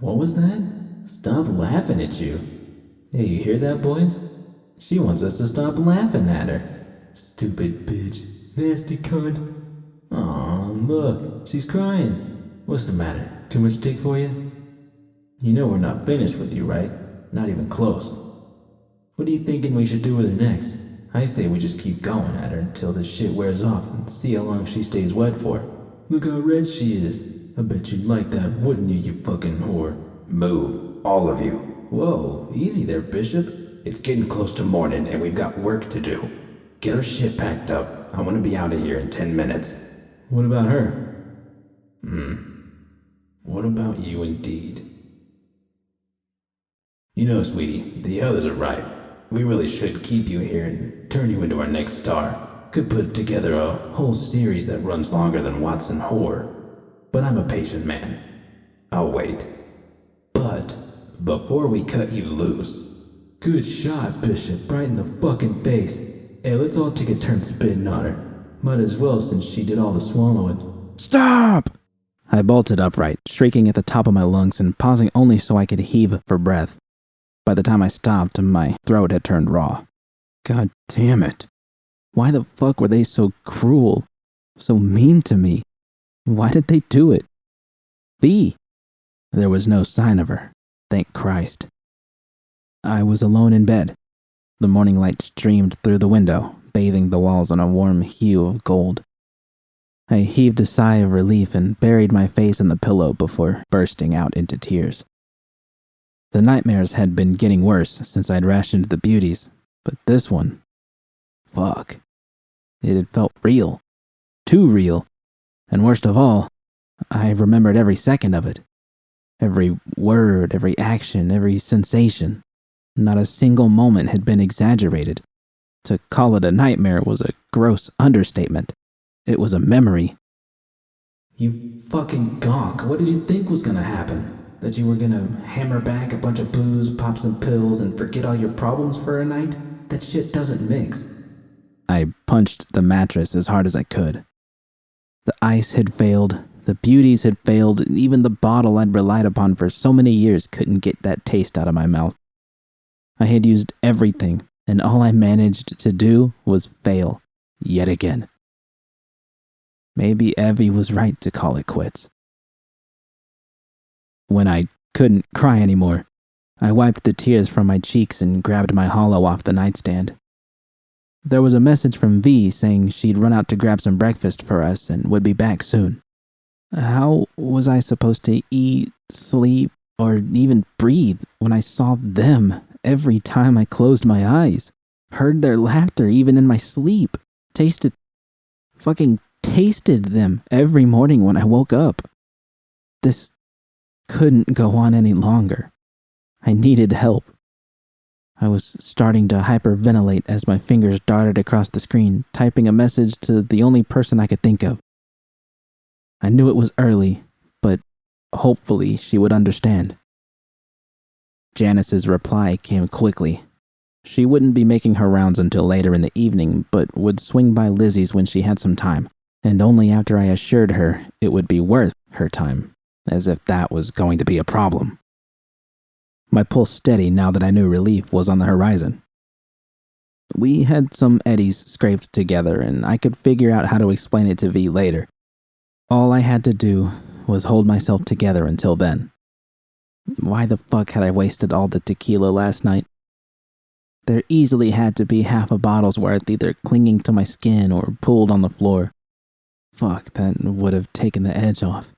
What was that? Stop laughing at you. Hey, you hear that, boys? She wants us to stop laughing at her. Stupid bitch. Nasty cunt. Aw, look, she's crying. What's the matter? Too much dick for you? You know we're not finished with you, right? Not even close. What are you thinking we should do with her next? I say we just keep going at her until this shit wears off and see how long she stays wet for. Look how red she is. I bet you'd like that, wouldn't you, you fucking whore? Move, all of you. Whoa, easy there, Bishop. It's getting close to morning and we've got work to do. Get our shit packed up. I want to be out of here in 10 minutes. What about her? What about you indeed? You know, sweetie, the others are right. We really should keep you here and turn you into our next star. Could put together a whole series that runs longer than Watson Horror. But I'm a patient man. I'll wait. But before we cut you loose... Good shot, Bishop, right in the fucking face. Hey, let's all take a turn spitting on her. Might as well since she did all the swallowing. Stop! I bolted upright, shrieking at the top of my lungs and pausing only so I could heave for breath. By the time I stopped, my throat had turned raw. God damn it. Why the fuck were they so cruel? So mean to me? Why did they do it? V. There was no sign of her. Thank Christ. I was alone in bed. The morning light streamed through the window, bathing the walls in a warm hue of gold. I heaved a sigh of relief and buried my face in the pillow before bursting out into tears. The nightmares had been getting worse since I'd rationed the beauties, but this one... fuck. It had felt real. Too real. And worst of all, I remembered every second of it. Every word, every action, every sensation. Not a single moment had been exaggerated. To call it a nightmare was a gross understatement. It was a memory. You fucking gonk, what did you think was gonna happen? That you were gonna hammer back a bunch of booze, pop some pills, and forget all your problems for a night? That shit doesn't mix. I punched the mattress as hard as I could. The ice had failed, the beauties had failed, and even the bottle I'd relied upon for so many years couldn't get that taste out of my mouth. I had used everything, and all I managed to do was fail, yet again. Maybe Evie was right to call it quits. When I couldn't cry anymore, I wiped the tears from my cheeks and grabbed my hollow off the nightstand. There was a message from V saying she'd run out to grab some breakfast for us and would be back soon. How was I supposed to eat, sleep, or even breathe when I saw them every time I closed my eyes? Heard their laughter even in my sleep. Tasted them every morning when I woke up. This couldn't go on any longer. I needed help. I was starting to hyperventilate as my fingers darted across the screen, typing a message to the only person I could think of. I knew it was early, but hopefully she would understand. Janice's reply came quickly. She wouldn't be making her rounds until later in the evening, but would swing by Lizzie's when she had some time, and only after I assured her it would be worth her time, as if that was going to be a problem. My pulse steady now that I knew relief was on the horizon. We had some eddies scraped together, and I could figure out how to explain it to V later. All I had to do was hold myself together until then. Why the fuck had I wasted all the tequila last night? There easily had to be half a bottle's worth either clinging to my skin or pooled on the floor. Fuck, that would have taken the edge off.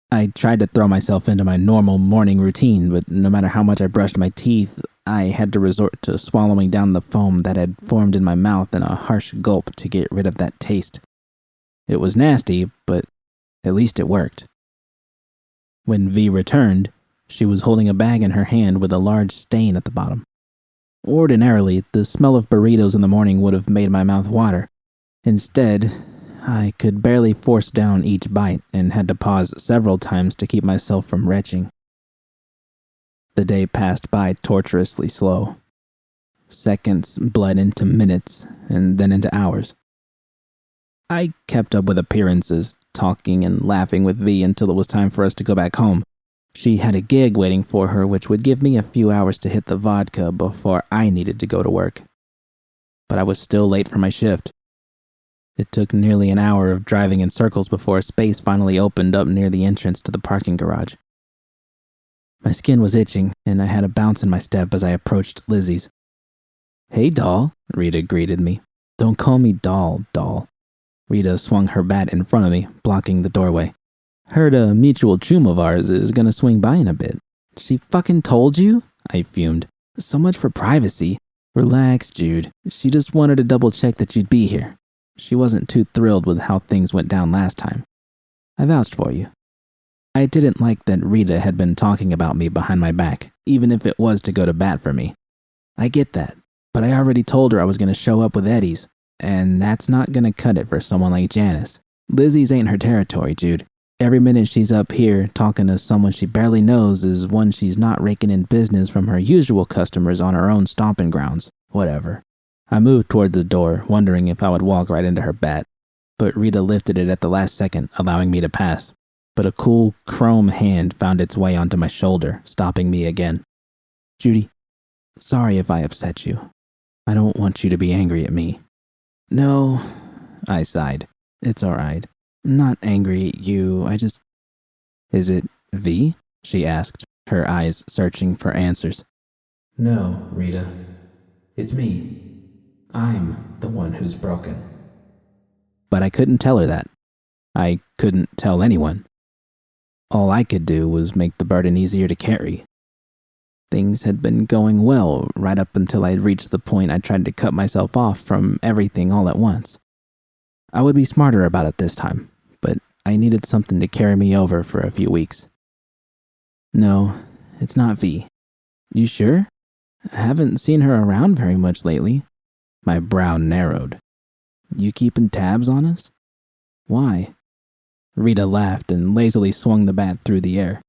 I tried to throw myself into my normal morning routine, but no matter how much I brushed my teeth, I had to resort to swallowing down the foam that had formed in my mouth in a harsh gulp to get rid of that taste. It was nasty, but at least it worked. When V returned, she was holding a bag in her hand with a large stain at the bottom. Ordinarily, the smell of burritos in the morning would have made my mouth water. Instead, I could barely force down each bite and had to pause several times to keep myself from retching. The day passed by torturously slow. Seconds bled into minutes and then into hours. I kept up with appearances, talking and laughing with V until it was time for us to go back home. She had a gig waiting for her, which would give me a few hours to hit the vodka before I needed to go to work. But I was still late for my shift. It took nearly an hour of driving in circles before a space finally opened up near the entrance to the parking garage. My skin was itching, and I had a bounce in my step as I approached Lizzie's. "Hey, doll," Rita greeted me. "Don't call me doll, doll." Rita swung her bat in front of me, blocking the doorway. "Heard a mutual chum of ours is gonna swing by in a bit." "She fucking told you?" I fumed. "So much for privacy." "Relax, Jude. She just wanted to double check that you'd be here. She wasn't too thrilled with how things went down last time. I vouched for you." I didn't like that Rita had been talking about me behind my back, even if it was to go to bat for me. I get that, but I already told her I was going to show up with Eddie's, and that's not going to cut it for someone like Janice. Lizzie's ain't her territory, Jude. Every minute she's up here talking to someone she barely knows is one she's not raking in business from her usual customers on her own stomping grounds. Whatever. I moved toward the door, wondering if I would walk right into her bat, but Rita lifted it at the last second, allowing me to pass. But a cool, chrome hand found its way onto my shoulder, stopping me again. "Judy, sorry if I upset you. I don't want you to be angry at me." "No," I sighed. "It's all right. I'm not angry at you, I just..." "Is it V?" she asked, her eyes searching for answers. No, Rita. It's me. I'm the one who's broken. But I couldn't tell her that. I couldn't tell anyone. All I could do was make the burden easier to carry. Things had been going well right up until I reached the point I tried to cut myself off from everything all at once. I would be smarter about it this time, but I needed something to carry me over for a few weeks. "No, it's not V." "You sure? I haven't seen her around very much lately." My brow narrowed. "You keeping tabs on us?" "Why?" Rita laughed and lazily swung the bat through the air.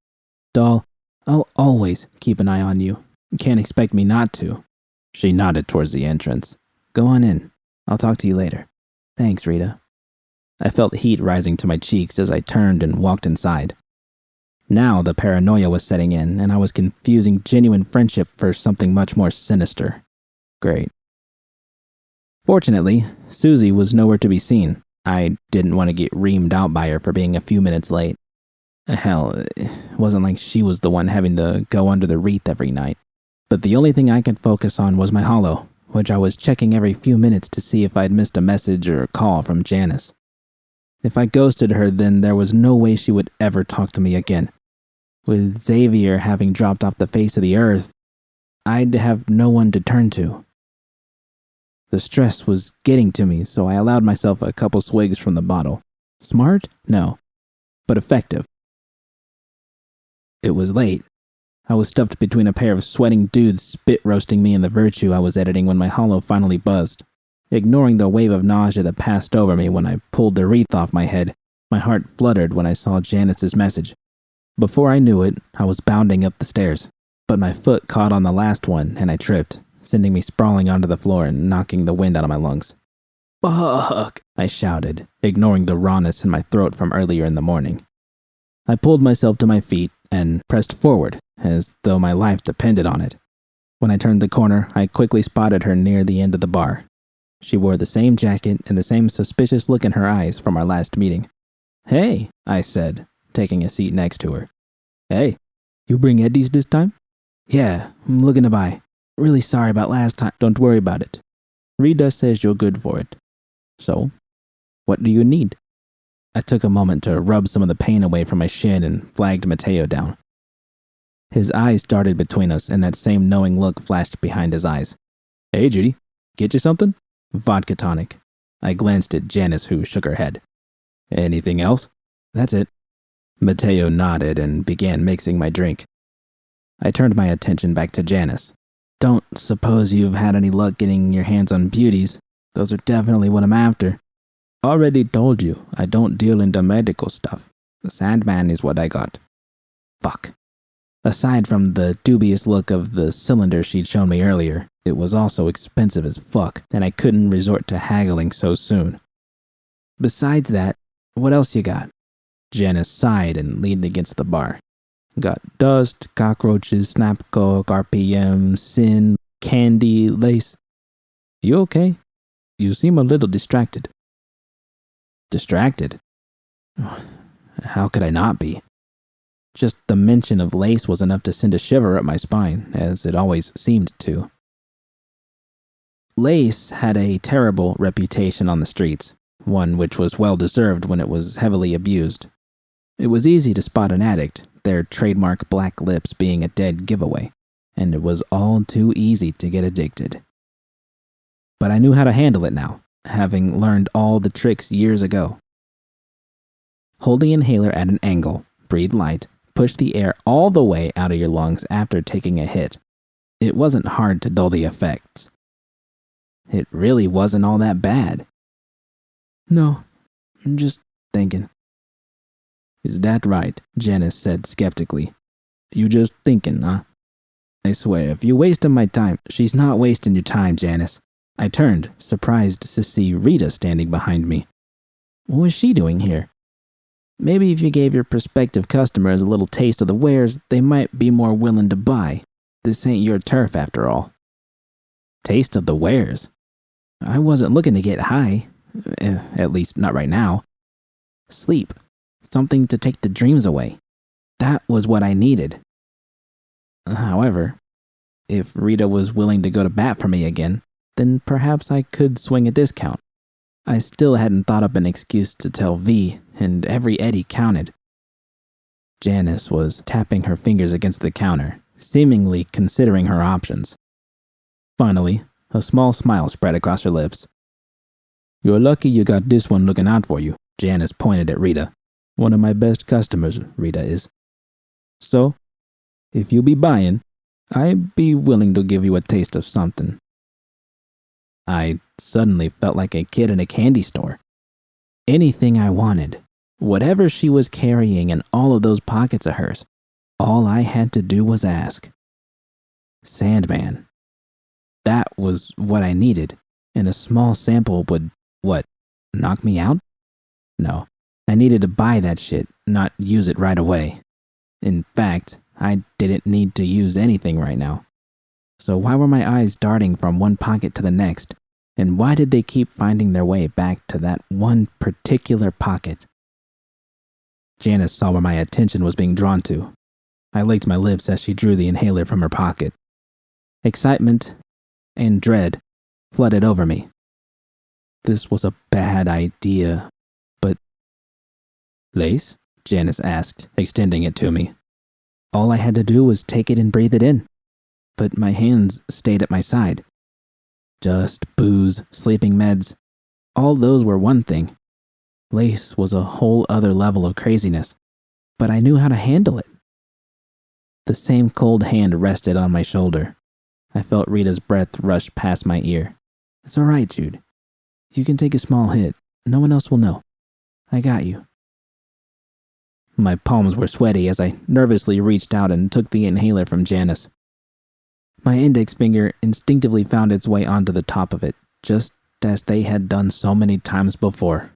"Doll, I'll always keep an eye on you. You can't expect me not to." She nodded towards the entrance. "Go on in. I'll talk to you later." "Thanks, Rita." I felt heat rising to my cheeks as I turned and walked inside. Now the paranoia was setting in, and I was confusing genuine friendship for something much more sinister. Great. Fortunately, Susie was nowhere to be seen. I didn't want to get reamed out by her for being a few minutes late. Hell, it wasn't like she was the one having to go under the wreath every night. But the only thing I could focus on was my holo, which I was checking every few minutes to see if I'd missed a message or a call from Janice. If I ghosted her, then there was no way she would ever talk to me again. With Xavier having dropped off the face of the earth, I'd have no one to turn to. The stress was getting to me, so I allowed myself a couple swigs from the bottle. Smart? No. But effective. It was late. I was stuffed between a pair of sweating dudes spit roasting me in the virtue I was editing when my holo finally buzzed. Ignoring the wave of nausea that passed over me when I pulled the wreath off my head, my heart fluttered when I saw Janice's message. Before I knew it, I was bounding up the stairs, but my foot caught on the last one and I tripped, sending me sprawling onto the floor and knocking the wind out of my lungs. "Fuck!" I shouted, ignoring the rawness in my throat from earlier in the morning. I pulled myself to my feet and pressed forward, as though my life depended on it. When I turned the corner, I quickly spotted her near the end of the bar. She wore the same jacket and the same suspicious look in her eyes from our last meeting. "Hey," I said, taking a seat next to her. "Hey, you bring Eddie's this time?" "Yeah, I'm looking to buy. Really sorry about last time." "Don't worry about it. Rita says you're good for it. So, what do you need?" I took a moment to rub some of the pain away from my shin and flagged Mateo down. His eyes darted between us, and that same knowing look flashed behind his eyes. "Hey, Judy, get you something?" "Vodka tonic." I glanced at Janice, who shook her head. "Anything else?" "That's it." Mateo nodded and began mixing my drink. I turned my attention back to Janice. "Don't suppose you've had any luck getting your hands on beauties? Those are definitely what I'm after." "Already told you, I don't deal in the medical stuff. The Sandman is what I got." Fuck. Aside from the dubious look of the cylinder she'd shown me earlier, it was also expensive as fuck, and I couldn't resort to haggling so soon. "Besides that, what else you got?" Janice sighed and leaned against the bar. Got dust, cockroaches, snap coke, RPM, sin, candy, lace. You okay? You seem a little distracted. Distracted? How could I not be? Just the mention of lace was enough to send a shiver up my spine, as it always seemed to. Lace had a terrible reputation on the streets, one which was well deserved when it was heavily abused. It was easy to spot an addict, their trademark black lips being a dead giveaway, and it was all too easy to get addicted. But I knew how to handle it now, having learned all the tricks years ago. Hold the inhaler at an angle, breathe light, push the air all the way out of your lungs after taking a hit. It wasn't hard to dull the effects. It really wasn't all that bad. No, I'm just thinking. Is that right? Janice said skeptically. You just thinking, huh? I swear, if you're wasting my time, she's not wasting your time, Janice. I turned, surprised to see Rita standing behind me. What was she doing here? Maybe if you gave your prospective customers a little taste of the wares, they might be more willing to buy. This ain't your turf after all. Taste of the wares? I wasn't looking to get high. At least not right now. Sleep. Something to take the dreams away. That was what I needed. However, if Rita was willing to go to bat for me again, then perhaps I could swing a discount. I still hadn't thought up an excuse to tell V, and every eddy counted. Janice was tapping her fingers against the counter, seemingly considering her options. Finally, a small smile spread across her lips. You're lucky you got this one looking out for you, Janice pointed at Rita. One of my best customers, Rita is. So, if you be buying, I'd be willing to give you a taste of something. I suddenly felt like a kid in a candy store. Anything I wanted, whatever she was carrying in all of those pockets of hers, all I had to do was ask. Sandman. That was what I needed, and a small sample would, knock me out? No, I needed to buy that shit, not use it right away. In fact, I didn't need to use anything right now. So why were my eyes darting from one pocket to the next? And why did they keep finding their way back to that one particular pocket? Janice saw where my attention was being drawn to. I licked my lips as she drew the inhaler from her pocket. Excitement and dread flooded over me. This was a bad idea, but... Lace? Janice asked, extending it to me. All I had to do was take it and breathe it in. But my hands stayed at my side. Just booze, sleeping meds. All those were one thing. Lace was a whole other level of craziness. But I knew how to handle it. The same cold hand rested on my shoulder. I felt Rita's breath rush past my ear. It's all right, Jude. You can take a small hit. No one else will know. I got you. My palms were sweaty as I nervously reached out and took the inhaler from Janice. My index finger instinctively found its way onto the top of it, just as they had done so many times before.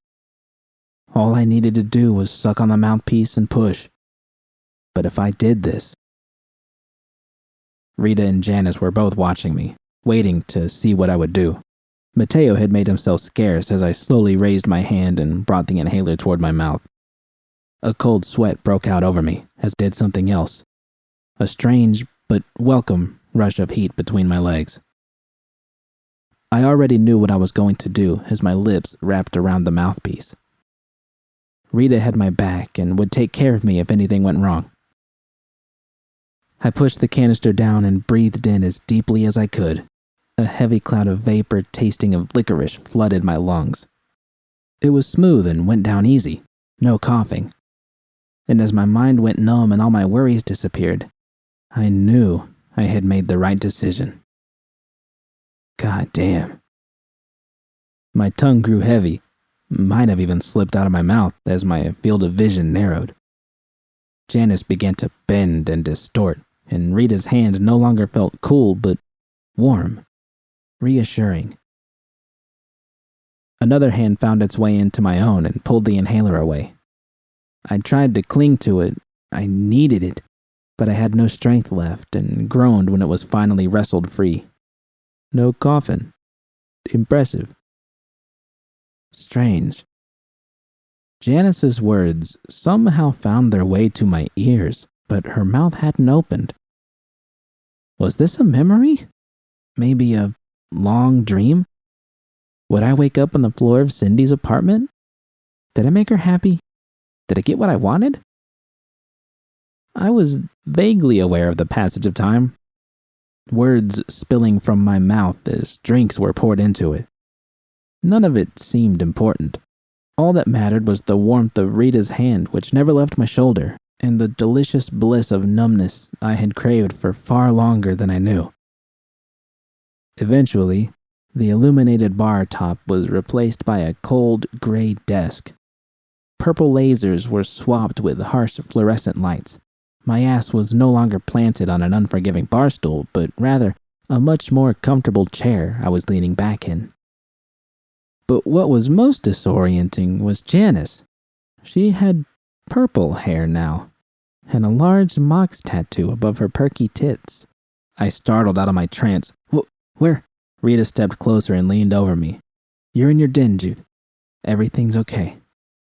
All I needed to do was suck on the mouthpiece and push. But if I did this... Rita and Janice were both watching me, waiting to see what I would do. Mateo had made himself scarce as I slowly raised my hand and brought the inhaler toward my mouth. A cold sweat broke out over me, as did something else. A strange, but welcome, rush of heat between my legs. I already knew what I was going to do as my lips wrapped around the mouthpiece. Rita had my back and would take care of me if anything went wrong. I pushed the canister down and breathed in as deeply as I could. A heavy cloud of vapor tasting of licorice flooded my lungs. It was smooth and went down easy, no coughing. And as my mind went numb and all my worries disappeared, I knew I had made the right decision. God damn. My tongue grew heavy, might have even slipped out of my mouth as my field of vision narrowed. Janice began to bend and distort, and Rita's hand no longer felt cool but warm, reassuring. Another hand found its way into my own and pulled the inhaler away. I tried to cling to it. I needed it. but I had no strength left and groaned when it was finally wrestled free. No coffin. Impressive. Strange. Janice's words somehow found their way to my ears, but her mouth hadn't opened. Was this a memory? Maybe a long dream? Would I wake up on the floor of Cindy's apartment? Did I make her happy? Did I get what I wanted? I was vaguely aware of the passage of time, words spilling from my mouth as drinks were poured into it. None of it seemed important. All that mattered was the warmth of Rita's hand, which never left my shoulder, and the delicious bliss of numbness I had craved for far longer than I knew. Eventually, the illuminated bar top was replaced by a cold, gray desk. Purple lasers were swapped with harsh fluorescent lights. My ass was no longer planted on an unforgiving bar stool, but rather a much more comfortable chair I was leaning back in. But what was most disorienting was Janice. She had purple hair now, and a large mox tattoo above her perky tits. I startled out of my trance. Where? Rita stepped closer and leaned over me. You're in your den, Jude. Everything's okay.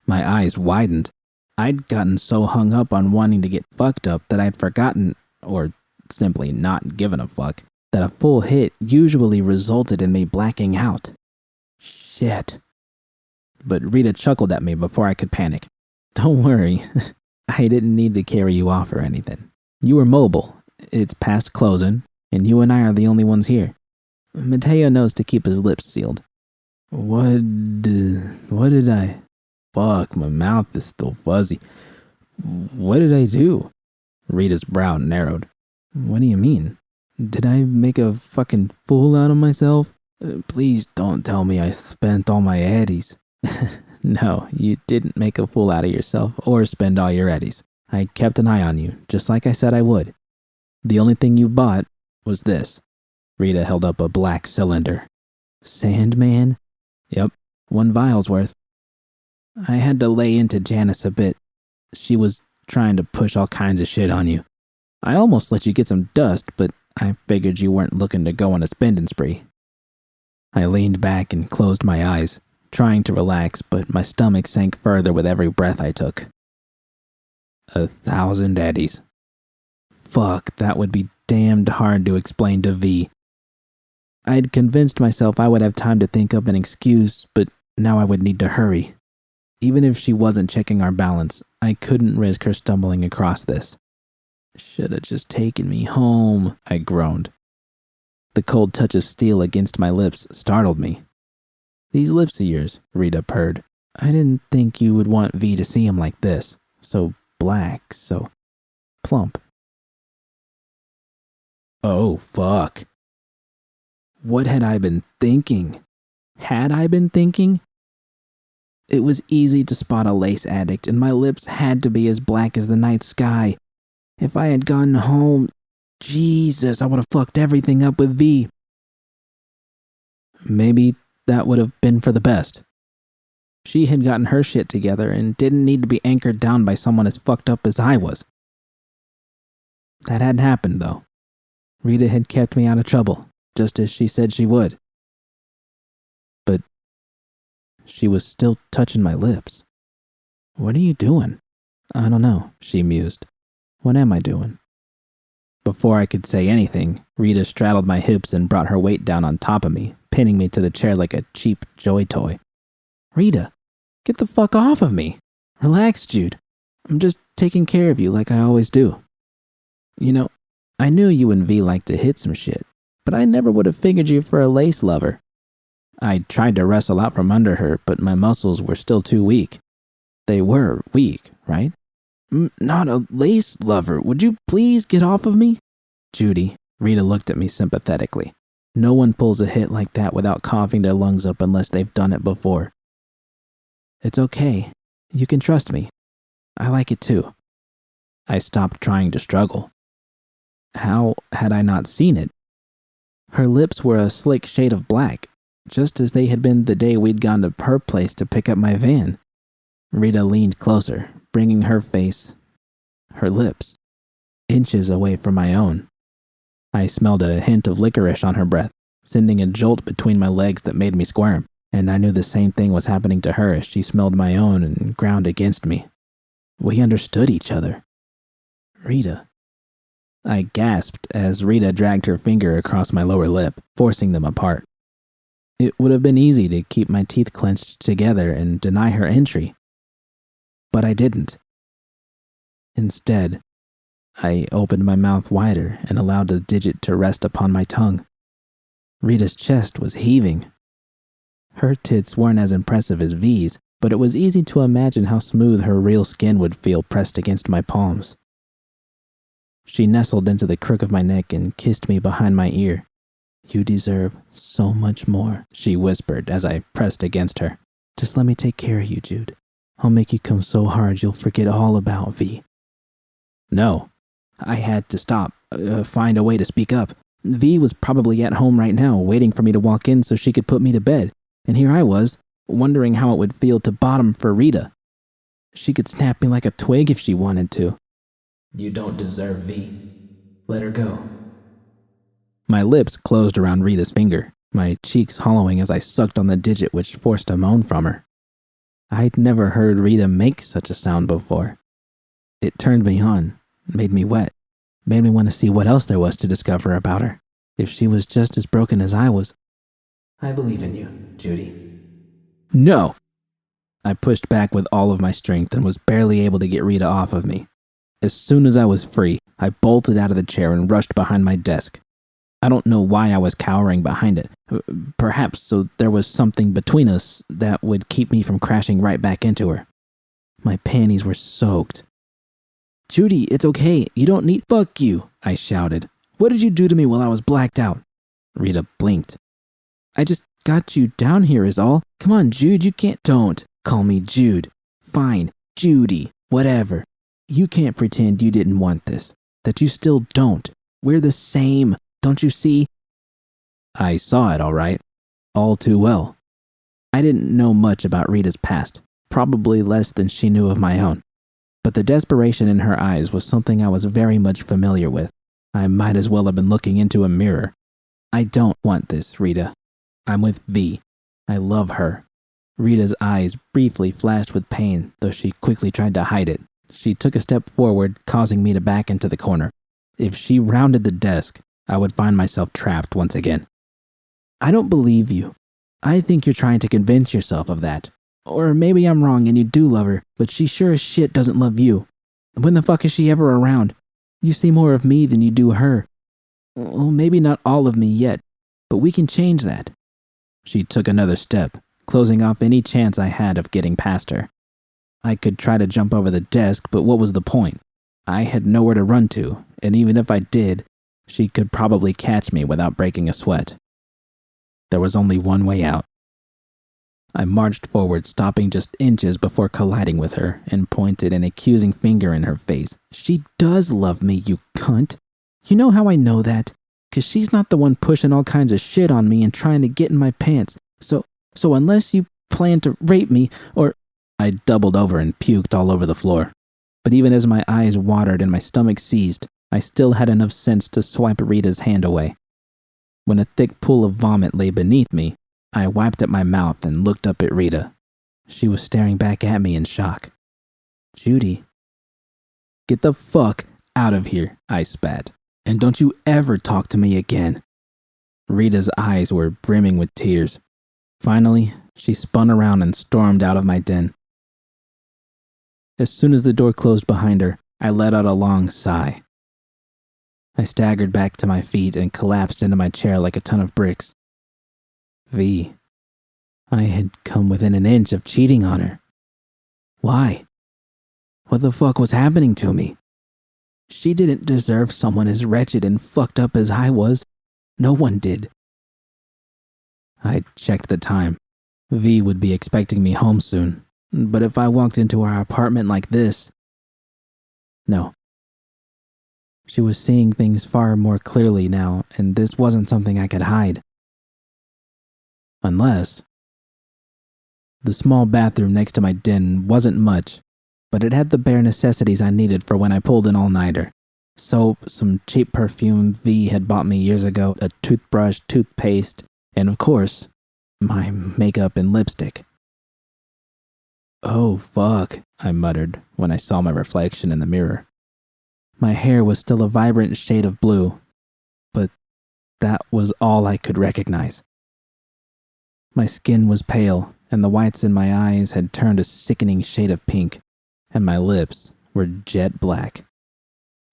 My eyes widened. I'd gotten so hung up on wanting to get fucked up that I'd forgotten, or simply not given a fuck, that a full hit usually resulted in me blacking out. Shit. But Rita chuckled at me before I could panic. Don't worry. I didn't need to carry you off or anything. You were mobile. It's past closing, and you and I are the only ones here. Mateo knows to keep his lips sealed. What did I... Fuck, my mouth is still fuzzy. What did I do? Rita's brow narrowed. What do you mean? Did I make a fucking fool out of myself? Please don't tell me I spent all my eddies. No, you didn't make a fool out of yourself or spend all your eddies. I kept an eye on you, just like I said I would. The only thing you bought was this. Rita held up a black cylinder. Sandman? Yep, 1 vial's worth. I had to lay into Janice a bit. She was trying to push all kinds of shit on you. I almost let you get some dust, but I figured you weren't looking to go on a spending spree. I leaned back and closed my eyes, trying to relax, but my stomach sank further with every breath I took. 1,000 eddies. Fuck, that would be damned hard to explain to V. I'd convinced myself I would have time to think up an excuse, but now I would need to hurry. Even if she wasn't checking our balance, I couldn't risk her stumbling across this. Should have just taken me home, I groaned. The cold touch of steel against my lips startled me. These lips of yours, Rita purred. I didn't think you would want V to see him like this. So black, so plump. Oh, fuck. What had I been thinking? Had I been thinking? It was easy to spot a lace addict, and my lips had to be as black as the night sky. If I had gone home, Jesus, I would have fucked everything up with V. Maybe that would have been for the best. She had gotten her shit together and didn't need to be anchored down by someone as fucked up as I was. That hadn't happened, though. Rita had kept me out of trouble, just as she said she would. But she was still touching my lips. What are you doing? I don't know, she mused. What am I doing? Before I could say anything, Rita straddled my hips and brought her weight down on top of me, pinning me to the chair like a cheap joy toy. Rita, get the fuck off of me. Relax, Jude. I'm just taking care of you like I always do. You know, I knew you and V liked to hit some shit, but I never would have figured you for a lace lover. I tried to wrestle out from under her, but my muscles were still too weak. They were weak, right? Not a lace lover. Would you please get off of me? Judy, Rita looked at me sympathetically. No one pulls a hit like that without coughing their lungs up unless they've done it before. It's okay. You can trust me. I like it too. I stopped trying to struggle. How had I not seen it? Her lips were a slick shade of black, just as they had been the day we'd gone to her place to pick up my van. Rita leaned closer, bringing her face, her lips, inches away from my own. I smelled a hint of licorice on her breath, sending a jolt between my legs that made me squirm, and I knew the same thing was happening to her as she smelled my own and ground against me. We understood each other. Rita. I gasped as Rita dragged her finger across my lower lip, forcing them apart. It would have been easy to keep my teeth clenched together and deny her entry, but I didn't. Instead, I opened my mouth wider and allowed the digit to rest upon my tongue. Rita's chest was heaving. Her tits weren't as impressive as V's, but it was easy to imagine how smooth her real skin would feel pressed against my palms. She nestled into the crook of my neck and kissed me behind my ear. "You deserve so much more," she whispered as I pressed against her. "Just let me take care of you, Jude. I'll make you come so hard you'll forget all about V." No. I had to stop, find a way to speak up. V was probably at home right now, waiting for me to walk in so she could put me to bed. And here I was, wondering how it would feel to bottom for Rita. She could snap me like a twig if she wanted to. You don't deserve V. Let her go. My lips closed around Rita's finger, my cheeks hollowing as I sucked on the digit which forced a moan from her. I'd never heard Rita make such a sound before. It turned me on, made me wet, made me want to see what else there was to discover about her, if she was just as broken as I was. I believe in you, Judy. No! I pushed back with all of my strength and was barely able to get Rita off of me. As soon as I was free, I bolted out of the chair and rushed behind my desk. I don't know why I was cowering behind it. Perhaps so there was something between us that would keep me from crashing right back into her. My panties were soaked. "Judy, it's okay. You don't need—" "Fuck you," I shouted. "What did you do to me while I was blacked out?" Rita blinked. "I just got you down here is all. Come on, Jude, you can't—" "Don't call me Jude. Fine, Judy, whatever. You can't pretend you didn't want this, that you still don't. We're the same, don't you see?" I saw it all right, all too well. I didn't know much about Rita's past, probably less than she knew of my own. But the desperation in her eyes was something I was very much familiar with. I might as well have been looking into a mirror. I don't want this, Rita. I'm with V. I love her. Rita's eyes briefly flashed with pain, though she quickly tried to hide it. She took a step forward, causing me to back into the corner. If she rounded the desk, I would find myself trapped once again. "I don't believe you. I think you're trying to convince yourself of that. Or maybe I'm wrong and you do love her, but she sure as shit doesn't love you. When the fuck is she ever around? You see more of me than you do her. Well, maybe not all of me yet, but we can change that." She took another step, closing off any chance I had of getting past her. I could try to jump over the desk, but what was the point? I had nowhere to run to, and even if I did, she could probably catch me without breaking a sweat. There was only one way out. I marched forward, stopping just inches before colliding with her, and pointed an accusing finger in her face. "She does love me, you cunt. You know how I know that? 'Cause she's not the one pushing all kinds of shit on me and trying to get in my pants. So unless you plan to rape me, or—" I doubled over and puked all over the floor. But even as my eyes watered and my stomach seized, I still had enough sense to swipe Rita's hand away. When a thick pool of vomit lay beneath me, I wiped at my mouth and looked up at Rita. She was staring back at me in shock. "Judy." "Get the fuck out of here," I spat. "And don't you ever talk to me again." Rita's eyes were brimming with tears. Finally, she spun around and stormed out of my den. As soon as the door closed behind her, I let out a long sigh. I staggered back to my feet and collapsed into my chair like a ton of bricks. V. I had come within an inch of cheating on her. Why? What the fuck was happening to me? She didn't deserve someone as wretched and fucked up as I was. No one did. I checked the time. V would be expecting me home soon, but if I walked into our apartment like this... No. She was seeing things far more clearly now, and this wasn't something I could hide. Unless... The small bathroom next to my den wasn't much, but it had the bare necessities I needed for when I pulled an all-nighter. Soap, some cheap perfume V had bought me years ago, a toothbrush, toothpaste, and of course, my makeup and lipstick. Oh, fuck, I muttered when I saw my reflection in the mirror. My hair was still a vibrant shade of blue, but that was all I could recognize. My skin was pale, and the whites in my eyes had turned a sickening shade of pink, and my lips were jet black.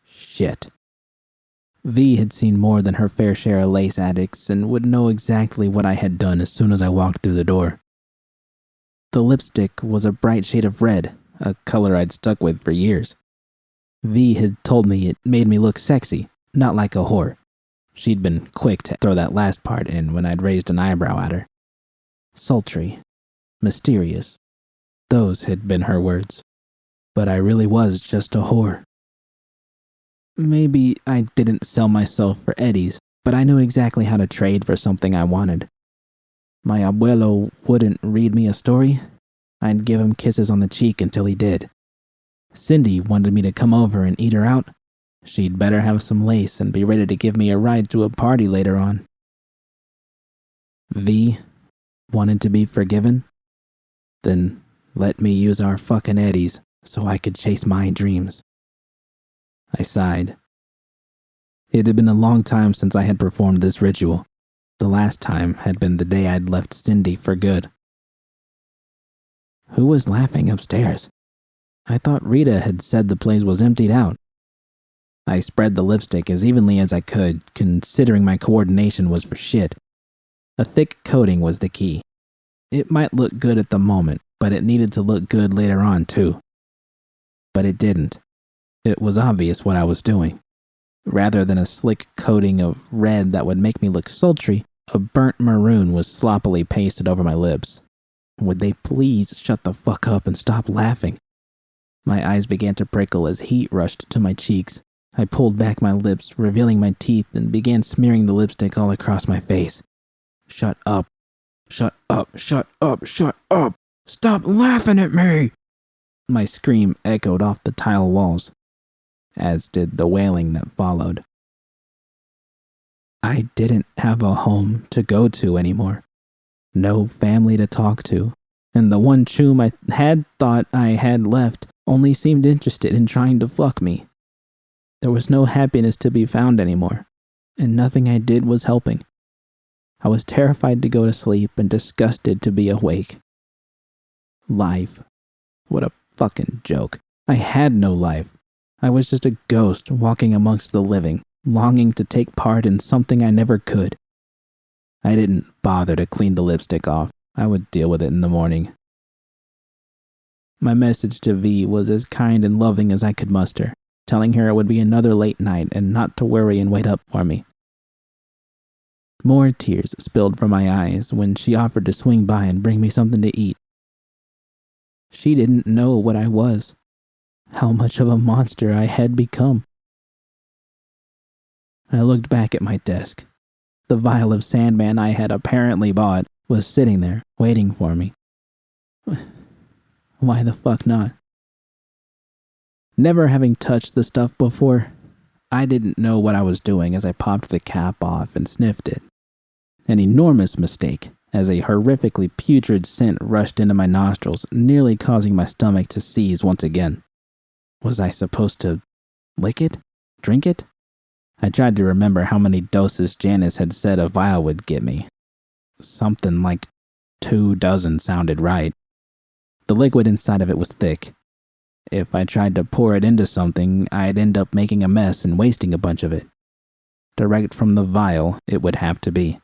Shit. V had seen more than her fair share of lace addicts and would know exactly what I had done as soon as I walked through the door. The lipstick was a bright shade of red, a color I'd stuck with for years. V had told me it made me look sexy, not like a whore. She'd been quick to throw that last part in when I'd raised an eyebrow at her. Sultry, mysterious, those had been her words. But I really was just a whore. Maybe I didn't sell myself for eddies, but I knew exactly how to trade for something I wanted. My abuelo wouldn't read me a story. I'd give him kisses on the cheek until he did. Cindy wanted me to come over and eat her out. She'd better have some lace and be ready to give me a ride to a party later on. V wanted to be forgiven? Then let me use our fucking eddies so I could chase my dreams. I sighed. It had been a long time since I had performed this ritual. The last time had been the day I'd left Cindy for good. Who was laughing upstairs? I thought Rita had said the place was emptied out. I spread the lipstick as evenly as I could, considering my coordination was for shit. A thick coating was the key. It might look good at the moment, but it needed to look good later on too. But it didn't. It was obvious what I was doing. Rather than a slick coating of red that would make me look sultry, a burnt maroon was sloppily pasted over my lips. Would they please shut the fuck up and stop laughing? My eyes began to prickle as heat rushed to my cheeks. I pulled back my lips, revealing my teeth, and began smearing the lipstick all across my face. Shut up. Shut up. Shut up. Shut up. Stop laughing at me! My scream echoed off the tile walls, as did the wailing that followed. I didn't have a home to go to anymore. No family to talk to, and the one choom I had thought I had left only seemed interested in trying to fuck me. There was no happiness to be found anymore, and nothing I did was helping. I was terrified to go to sleep and disgusted to be awake. Life. What a fucking joke. I had no life. I was just a ghost walking amongst the living, longing to take part in something I never could. I didn't bother to clean the lipstick off. I would deal with it in the morning. My message to V was as kind and loving as I could muster, telling her it would be another late night and not to worry and wait up for me. More tears spilled from my eyes when she offered to swing by and bring me something to eat. She didn't know what I was, how much of a monster I had become. I looked back at my desk. The vial of Sandman I had apparently bought was sitting there, waiting for me. Why the fuck not? Never having touched the stuff before, I didn't know what I was doing as I popped the cap off and sniffed it. An enormous mistake, as a horrifically putrid scent rushed into my nostrils, nearly causing my stomach to seize once again. Was I supposed to lick it? Drink it? I tried to remember how many doses Janice had said a vial would get me. Something like 24 sounded right. The liquid inside of it was thick. If I tried to pour it into something, I'd end up making a mess and wasting a bunch of it. Direct from the vial, it would have to be.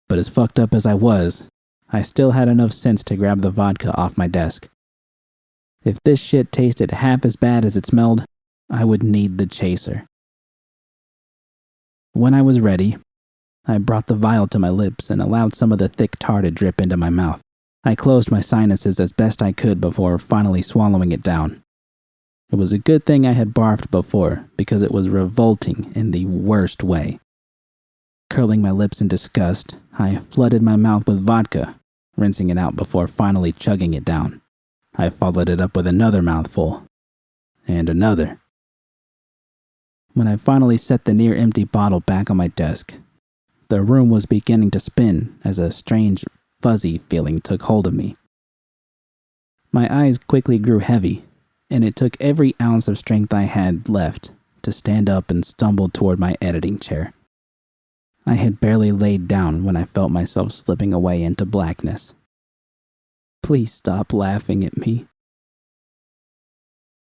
But as fucked up as I was, I still had enough sense to grab the vodka off my desk. If this shit tasted half as bad as it smelled, I would need the chaser. When I was ready, I brought the vial to my lips and allowed some of the thick tar to drip into my mouth. I closed my sinuses as best I could before finally swallowing it down. It was a good thing I had barfed before, because it was revolting in the worst way. Curling my lips in disgust, I flooded my mouth with vodka, rinsing it out before finally chugging it down. I followed it up with another mouthful, and another. When I finally set the near-empty bottle back on my desk, the room was beginning to spin as a strange, fuzzy feeling took hold of me. My eyes quickly grew heavy, and it took every ounce of strength I had left to stand up and stumble toward my editing chair. I had barely laid down when I felt myself slipping away into blackness. Please stop laughing at me.